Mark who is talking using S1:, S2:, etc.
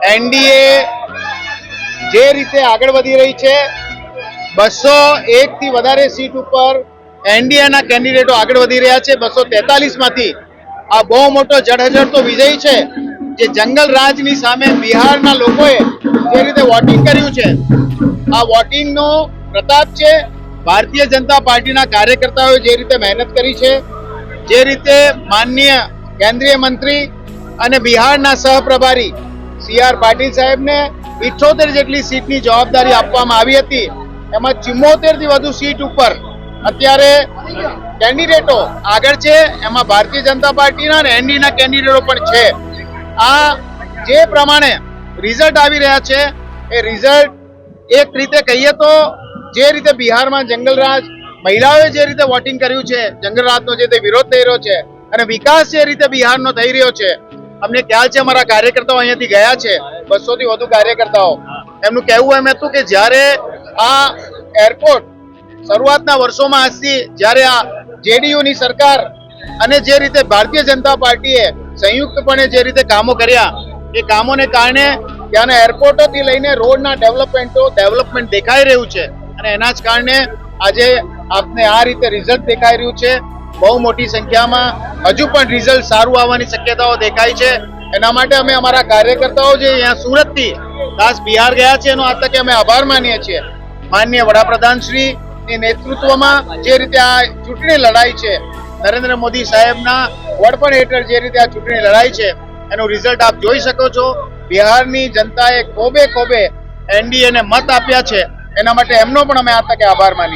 S1: NDA જે રીતે આગળ વધી રહી છે 201 થી વધારે સીટ ઉપર એનડીએના કેન્ડિડેટો આગળ વધી રહ્યા છે. 243 માંથી આ બહુ મોટો જડહજડતો વિજય છે. જે જંગલ રાજની સામે બિહારના લોકોએ જે રીતે વોટિંગ કર્યું છે, આ વોટિંગનો પ્રતાપ છે. ભારતીય જનતા પાર્ટીના કાર્યકર્તાઓએ જે રીતે મહેનત કરી છે, જે રીતે માનનીય કેન્દ્રીય મંત્રી અને બિહારના સહપ્રભારી CR પાટીલ સાહેબને 78 જેટલી સીટની જવાબદારી આપવામાં આવી હતી. એમાં 74 થી વધુ સીટ ઉપર અત્યારે કેન્ડિડેટો આગળ છે. એમાં ભારતીય જનતા પાર્ટીના અને એનડીના કેન્ડિડેટો પણ છે. આ જે પ્રમાણે રિઝલ્ટ આવી રહ્યા છે, એ રિઝલ્ટ એક રીતે કહીએ તો જે રીતે બિહારમાં જંગલરાજ મહિલાઓએ જે રીતે વોટિંગ કર્યું છે, જંગલરાજનો જે તે વિરોધ થઈ રહ્યો છે અને વિકાસ જે રીતે બિહારનો થઈ રહ્યો છે, અમને ખ્યાલ છે અમારા કાર્યકર્તાઓ અહીંયાથી ગયા છે, 200 થી વધુ કાર્યકર્તાઓ. એમનું કહેવું એમ હતું કે જ્યારે આ એરપોર્ટ શરૂઆતના વર્ષોમાં આજથી જ્યારે આ જેડીયુની સરકાર અને જે રીતે ભારતીય જનતા પાર્ટીએ સંયુક્તપણે જે રીતે કામો કર્યા, એ કામોને કારણે ત્યાંના એરપોર્ટોથી લઈને રોડના ડેવલપમેન્ટ દેખાઈ રહ્યું છે. અને એના જ કારણે આજે આપને આ રીતે રિઝલ્ટ દેખાઈ રહ્યું છે. બહુ મોટી સંખ્યામાં હજુ પણ રિઝલ્ટ સારું આવવાની શક્યતાઓ દેખાય છે. એના માટે અમે અમારા કાર્યકર્તાઓ જે અહીંયા સુરતથી ખાસ બિહાર ગયા છે, એનો આ તકે અમે આભાર માનીએ છીએ. માનનીય વડાપ્રધાન શ્રીની નેતૃત્વમાં જે રીતે આ ચૂંટણી લડાઈ છે, નરેન્દ્ર મોદી સાહેબના વડપણ હેઠળ જે રીતે આ ચૂંટણી લડાઈ છે, એનું રિઝલ્ટ આપ જોઈ શકો છો. બિહારની જનતાએ ખોબે ખોબે એનડીએને મત આપ્યા છે. એના માટે એમનો પણ અમે આ તકે આભાર માનીએ છીએ.